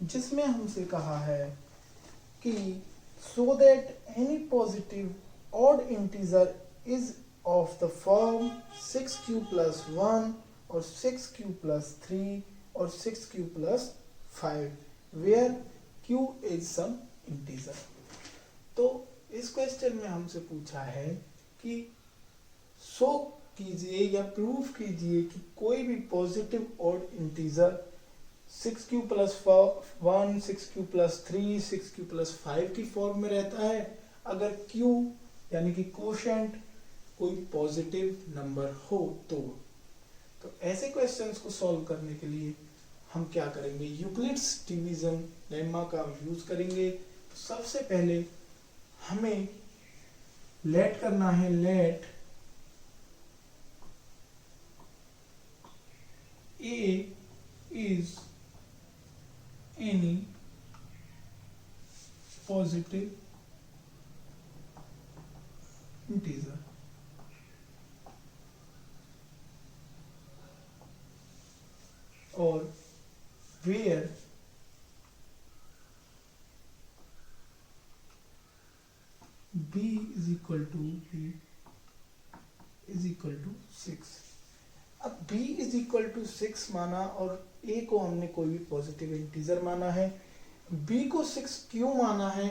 जिसमें हमसे कहा है कि so that any positive odd integer is of the form 6q plus 1 और 6q plus 3 और 6q plus 5 where q is some integer। तो इस क्वेश्चन में हमसे पूछा है कि शो कीजिए या प्रूफ कीजिए कि कोई भी positive odd integer 6q plus 1, 6q plus 3, 6q plus 5 की फॉर्म में रहता है अगर q यानी कि कोशेंट कोई पॉजिटिव नंबर हो तो ऐसे क्वेश्चंस को सॉल्व करने के लिए हम क्या करेंगे, यूक्लिड्स डिवीजन लेम्मा का यूज करेंगे। तो सबसे पहले हमें लेट करना है, late A is any positive integer or where b is equal to 6। अब b इज इक्वल टू 6 माना और a को हमने कोई भी पॉजिटिव इंटीजर माना है। b को 6 क्यों माना है,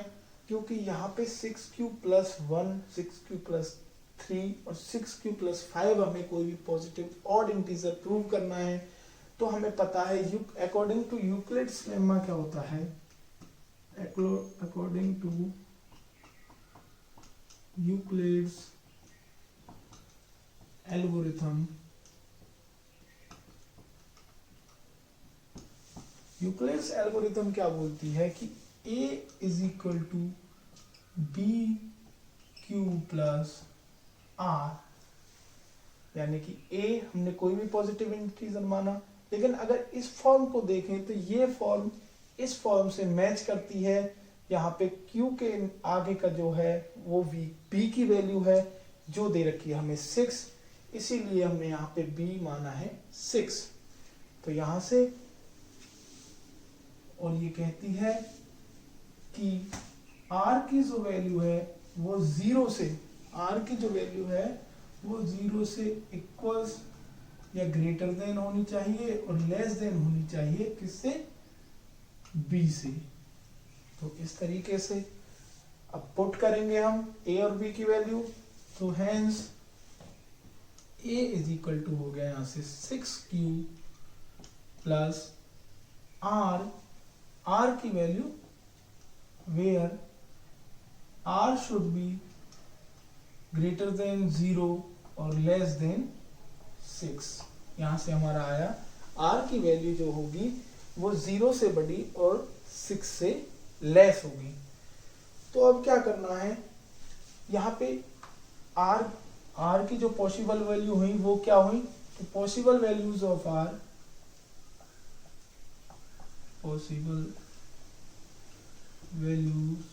क्योंकि यहाँ पे 6q plus 1, 6q plus 3 और 6q plus 5 हमें कोई भी पॉजिटिव ऑड इंटीजर प्रूव करना है। तो हमें पता है अकॉर्डिंग टू यूक्लिड्स लेम्मा क्या होता है, according to Euclid's algorithm, Euclid's algorithm क्या बोलती है कि a is equal to b q plus r, यानी कि a हमने कोई भी पॉजिटिव इंटीजर माना, लेकिन अगर इस फॉर्म को देखें तो ये फॉर्म इस फॉर्म से मैच करती है। यहाँ पे q के आगे का जो है वो b की वैल्यू है जो दे रखी है हमें 6, इसीलिए हमने यहाँ पे b माना है 6। तो यहाँ से और ये कहती है कि r की जो वैल्यू है वो 0 से, r की जो वैल्यू है वो 0 से इक्वल्स या ग्रेटर देन होनी चाहिए और लेस देन होनी चाहिए किससे, b से। तो इस तरीके से अब पुट करेंगे हम a और b की वैल्यू, तो hence a is equal to हो गया यहाँ से 6q प्लस r की value where r should be greater than 0 और लेस देन 6। यहाँ से हमारा आया r की वैल्यू जो होगी वो 0 से बड़ी और 6 से लेस होगी। तो अब क्या करना है, यहाँ पे r की जो पॉसिबल वैल्यू हुई वो क्या हुई, तो possible values of r, possible values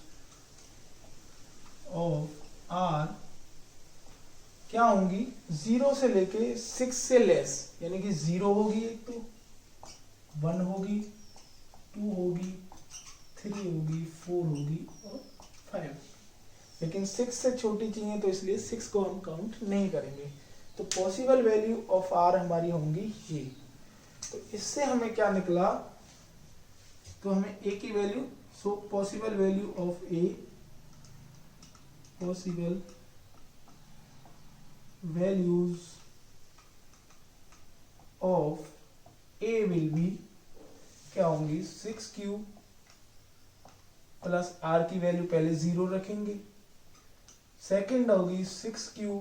of r क्या होंगी, 0 से लेके 6 से लेस, यानी कि 0 होगी, एक तो 1 होगी, 2 होगी, 3 होगी, 4 होगी और 5, लेकिन 6 से छोटी चाहिए तो इसलिए 6 को हम काउंट नहीं करेंगे। तो पॉसिबल वैल्यू ऑफ r हमारी होंगी ये। तो इससे हमें क्या निकला, तो हमें a की value, so possible value of a, possible values of a will be क्या होंगी, 6q प्लस r की वैल्यू पहले 0 रखेंगे, सेकंड होगी 6q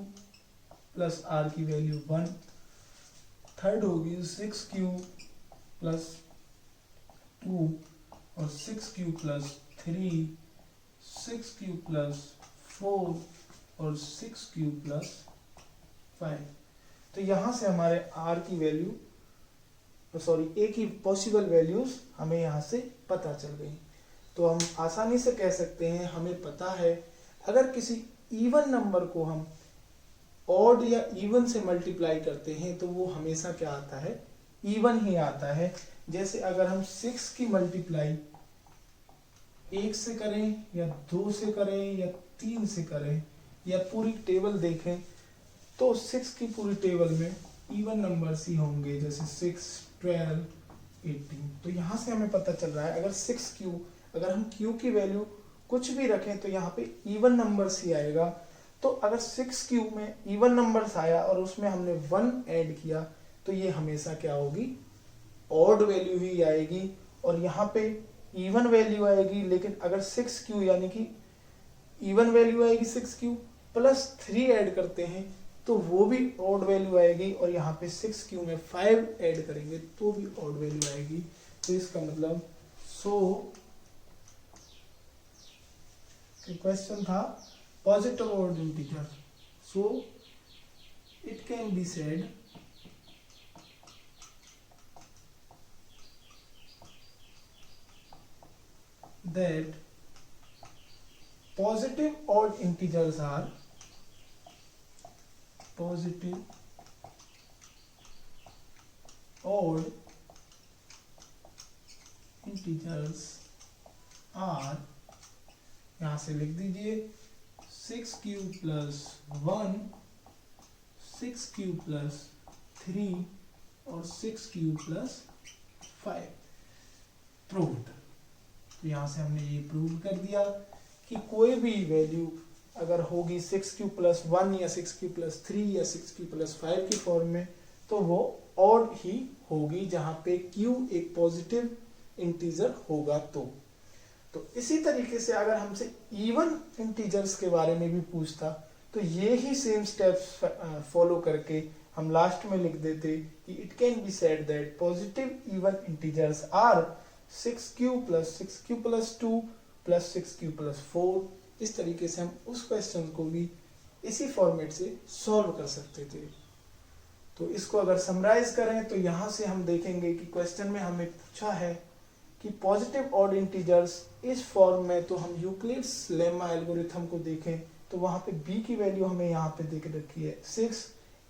प्लस r की वैल्यू 1, थर्ड होगी 6q प्लस 2 और 6q प्लस 3, 6q प्लस 4 और 6q प्लस 5। तो यहाँ से हमारे r की वैल्यू, a की पॉसिबल वैल्यूज हमें यहाँ से पता चल गई। तो हम आसानी से कह सकते हैं, हमें पता है अगर किसी इवन नंबर को हम ऑड या इवन से मल्टीप्लाई करते हैं तो वो हमेशा क्या आता है, इवन ही आता है। जैसे अगर हम 6 की मल्टीप्लाई 1 से करें या 2 से करें या 3 से करें या पूरी टेबल देखें तो 6 की पूरी टेबल में इवन नंबर्स ही होंगे, जैसे 6, 12, 18। तो यहाँ से हमें पता चल रहा है अगर 6q, अगर हम q की वैल्यू कुछ भी रखें तो यहाँ पे इवन नंबर्स ही आएगा। तो अगर 6q में इवन नंबर्स आया और उसमें हमने 1 ऐड किया तो ये हमेशा क्या होगी, ऑड वैल्यू ही आएगी। और यहाँ पे इवन वैल्यू आएगी, लेकिन अगर 6q यानी कि इवन वैल्यू आएगी 6q प्लस 3 ऐड करते हैं तो वो भी ऑड वैल्यू आएगी। और यहाँ पे 6q में 5 ऐड करेंगे तो भी ऑड वैल्यू आएगी। तो इसका मतलब क्वेश्चन था positive odd integer, so it can be said that positive odd integers are positive odd integers are, यहां से लिख दीजिए 6q plus 1, 6q plus 3 और 6q plus 5 प्रूव्ड। तो यहाँ से हमने ये प्रूव कर दिया कि कोई भी वैल्यू अगर होगी 6q plus 1 या 6q plus 3 या 6q plus 5 की फॉर्म में तो वो ऑड ही होगी, जहाँ पे q एक पॉजिटिव इंटीजर होगा। तो इसी तरीके से अगर हमसे इवन इंटीजर्स के बारे में भी पूछता तो ये ही सेम स्टेप्स फॉलो करके हम लास्ट में लिख देते कि it can be said that positive even integers are 6q plus 6q plus 2 plus 6q plus 4। इस तरीके से हम उस क्वेश्चन को भी इसी फॉर्मेट से सॉल्व कर सकते थे। तो इसको अगर समराइज करें तो यहाँ से हम देखेंगे कि क्वेश्चन में हमें पूछा है कि पॉजिटिव ऑड इंटीजर्स इस फॉर्म में, तो हम यूक्लिड्स लेमा एल्गोरिथम को देखें तो वहाँ पे b की वैल्यू हमें यहाँ पे देख रखी है 6,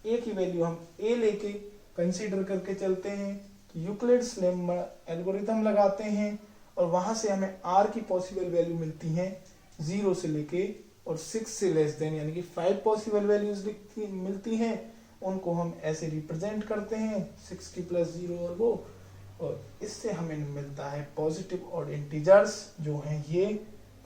a की वैल्यू हम a लेके कंसीडर करके चलते हैं, यूक्लिड्स लेमा एल्गोरिथम लगाते हैं और वहां से हमें r की पॉसिबल वैल्यू मिलती हैं 0 से लेके और 6 से लेस देन, यानी कि 5 पॉसिबल वैल्यूज मिलती हैं। उनको हम ऐसे रिप्रेजेंट करते हैं 6 की प्लस 0 और वो, और इससे हमें मिलता है पॉजिटिव ऑड इंटीजर्स जो हैं ये।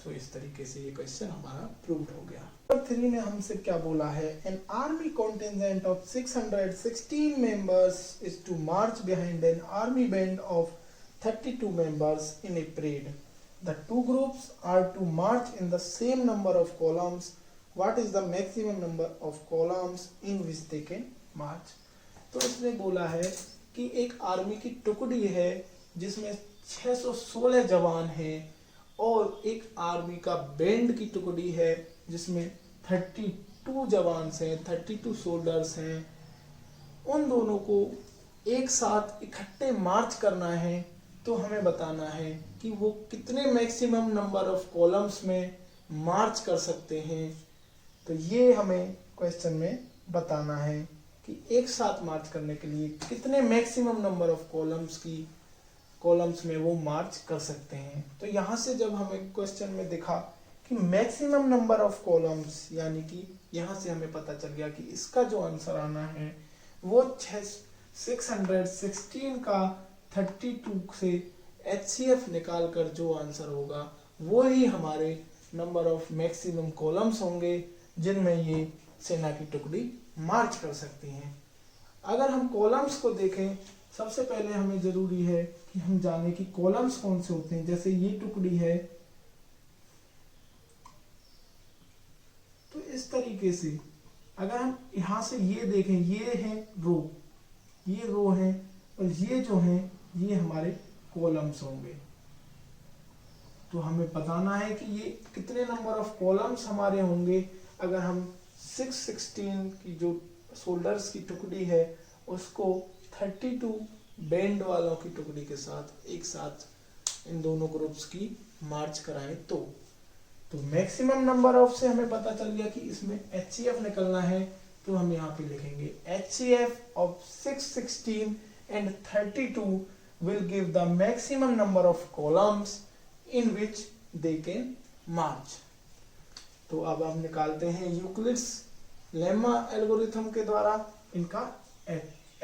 तो इस तरीके से ये क्वेश्चन हमारा प्रूव्ड हो गया। नंबर 3 ने हमसे क्या बोला है, an army contingent of 616 members is to march behind an army band of 32 members in a parade. The two groups are to march in the same number of columns. What is the maximum number of columns in which they can march? तो इसने बोला है कि एक army की टुकड़ी है जिसमें 616 जवान हैं और एक आर्मी का बैंड की टुकड़ी है जिसमें 32 जवान हैं, 32 सोल्जर्स हैं। उन दोनों को एक साथ इकट्ठे मार्च करना है तो हमें बताना है कि वो कितने मैक्सिमम नंबर ऑफ कॉलम्स में मार्च कर सकते हैं। तो ये हमें क्वेश्चन में बताना है कि एक साथ मार्च करने के लिए कितने मैक्सिमम नंबर ऑफ कॉलम्स में वो मार्च कर सकते हैं। तो यहाँ से जब हमें क्वेश्चन में दिखा कि मैक्सिमम नंबर ऑफ कॉलम्स, यानी कि यहाँ से हमें पता चल गया कि इसका जो आंसर आना है वो 616 का 32 से HCF निकाल कर जो आंसर होगा वो ही हमारे नंबर ऑफ मैक्सिमम कॉलम्स होंगे जिनमें ये सेना की टुकड़ी मार्च कर सकती हैं। अगर हम कॉलम्स को देखें, सबसे पहले हमें जरूरी है कि हम जाने कि कॉलम्स कौन से होते हैं। जैसे ये टुकड़ी है तो इस तरीके से अगर हम यहाँ से ये देखें, ये है रो, ये रो है और ये जो है ये हमारे कॉलम्स होंगे। तो हमें बताना है कि ये कितने नंबर ऑफ कॉलम्स हमारे होंगे। अगर हम 616 की जो सोल्जर्स की टुकड़ी है उसको 32 बैंड वालों की टुकड़ी के साथ एक साथ इन दोनों ग्रुप्स की मार्च कराएं तो मैक्सिमम नंबर ऑफ से हमें पता चल गया कि इसमें HCF निकलना है। तो हम यहाँ पे लिखेंगे HCF of 616 and 32 will give the maximum number of columns in which they can march. तो अब हम निकालते हैं यूक्लिड्स लेम्मा एल्गोरिथम के द्वारा इनका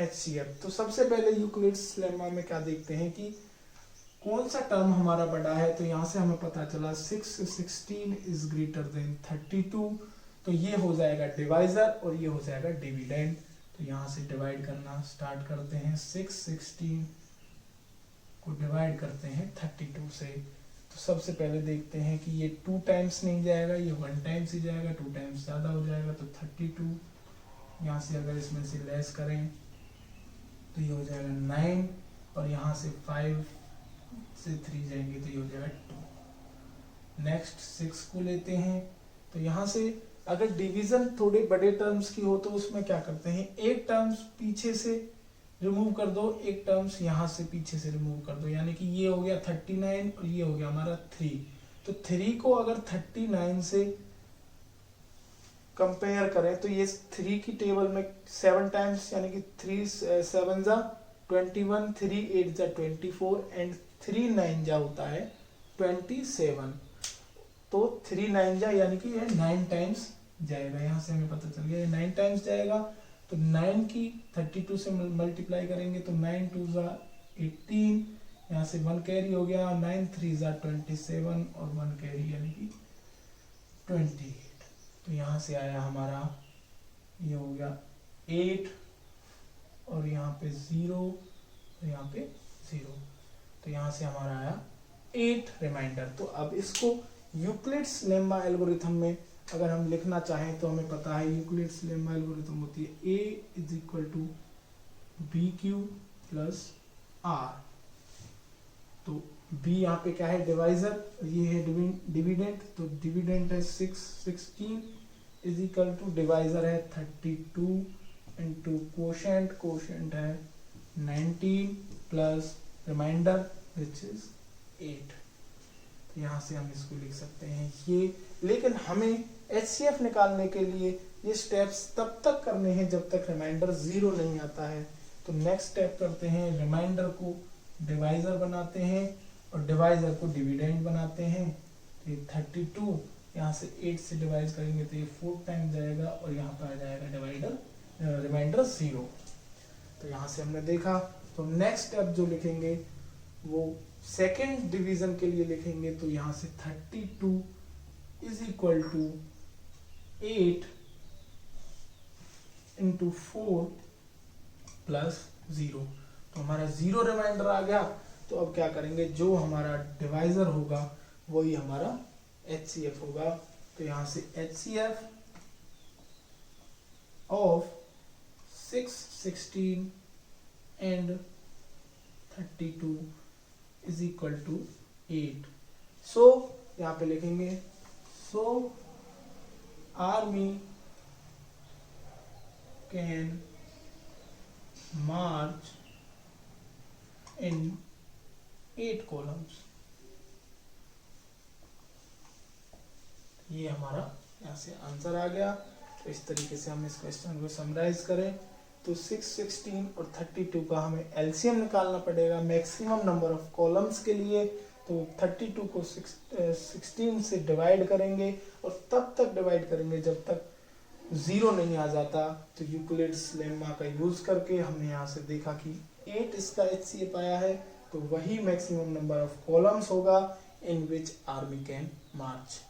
HCF। तो सबसे पहले यूक्लिड्स लेम्मा में क्या देखते हैं कि कौन सा टर्म हमारा बड़ा है। तो यहाँ से हमें पता चला 6 से 16 इज ग्रेटर देन 32, तो ये हो जाएगा डिवाइजर और ये हो जाएगा डिविडेंड। तो यहाँ से डिवाइड करना स्टार्ट करते हैं, 6 16 को डिवाइड करते हैं 32 से। तो सबसे पहले देखते हैं कि ये 2 टाइम्स नहीं जाएगा, ये 1 टाइम्स ही जाएगा, 2 टाइम्स ज़्यादा हो जाएगा तो 32। यहाँ से अगर इसमें से लेस करें तो ये हो जाएगा 9, और यहाँ से 5 से 3 जाएंगे तो ये हो जाएगा 2। नेक्स्ट 6 को लेते हैं। तो यहाँ से अगर डिवीजन थोड़े बड़े टर्म्स की हो तो उसमें क्या करते हैं, एक टर्म्स पीछे से रिमूव कर दो, एक टर्म्स यहाँ से पीछे से रिमूव कर दो, यानी कि ये हो गया 39 और ये हो गया हमारा 3। तो 3 को अगर 39 से कंपेयर करें तो ये 3 की टेबल में 7 टाइम्स, यानी कि 3 7 जा 21, 3 8 जा 24 एंड 3 9 जा होता है 27। तो 3 9 जा यानी कि ये 9 टाइम्स जाएगा। यहाँ से हमें पता चल गया ये 9 टाइम्स जाएगा। तो 9 की 32 से मल्टीप्लाई करेंगे तो 9 2 जा 18, यहाँ से 1 कैरी हो गया, 9 3 जा 27 और 1 कैरी यानी कि 28। तो यहाँ से आया हमारा, ये हो गया 8 और यहाँ पे 0 और यहाँ पे 0। तो यहाँ से हमारा आया 8 रिमाइंडर। तो अब इसको यूक्लिड्स लेम्मा एल्गोरिथम में अगर हम लिखना चाहें तो हमें पता है यूक्लिड्स लेम्मा एल्गोरिथम होती है A = BQ + R। तो B यहाँ पे क्या है, डिवाइजर, ये है डिविडेंट। तो डिविडेंट है 6 16 = डिवाइजर है 32 इंटू कोशेंट, कोशेंट है 19 प्लस रिमाइंडर विच इज 8। तो यहाँ से हम इसको लिख सकते हैं ये। लेकिन हमें HCF निकालने के लिए ये स्टेप्स तब तक करने हैं जब तक रिमाइंडर 0 नहीं आता है। तो नेक्स्ट स्टेप करते हैं, रिमाइंडर को डिवाइजर बनाते हैं और डिवाइजर को डिविडेंड बनाते हैं। तो ये 32 यहाँ से 8 से डिवाइड करेंगे तो ये 4 टाइम जाएगा और यहाँ पर आ जाएगा रिमाइंडर 0। तो यहाँ से हमने देखा। तो नेक्स्ट स्टेप जो लिखेंगे वो सेकेंड डिवीजन के लिए लिखेंगे। तो यहाँ से 32 = 8 × 4 + 0। तो हमारा 0 रिमाइंडर आ गया। तो अब क्या करेंगे, जो हमारा डिवाइजर होगा वही हमारा HCF होगा। तो यहाँ से HCF ऑफ 6 16 एंड 32 = 8। सो यहाँ पे लिखेंगे, so army can march in 8 columns. ये हमारा यहाँ से आंसर आ गया। तो इस तरीके से हम इस क्वेश्चन को समराइज करें तो 6 16 और 32 का हमें LCM निकालना पड़ेगा मैक्सिमम नंबर ऑफ कॉलम्स के लिए। तो 32 को 16 से डिवाइड करेंगे और तब तक डिवाइड करेंगे जब तक 0 नहीं आ जाता। तो यूक्लिड्स लेम्मा का यूज करके हमने यहाँ से देखा कि 8 इसका HCF आया है। तो वही मैक्सिमम नंबर ऑफ कॉलम्स होगा इन विच आर्मी कैन मार्च।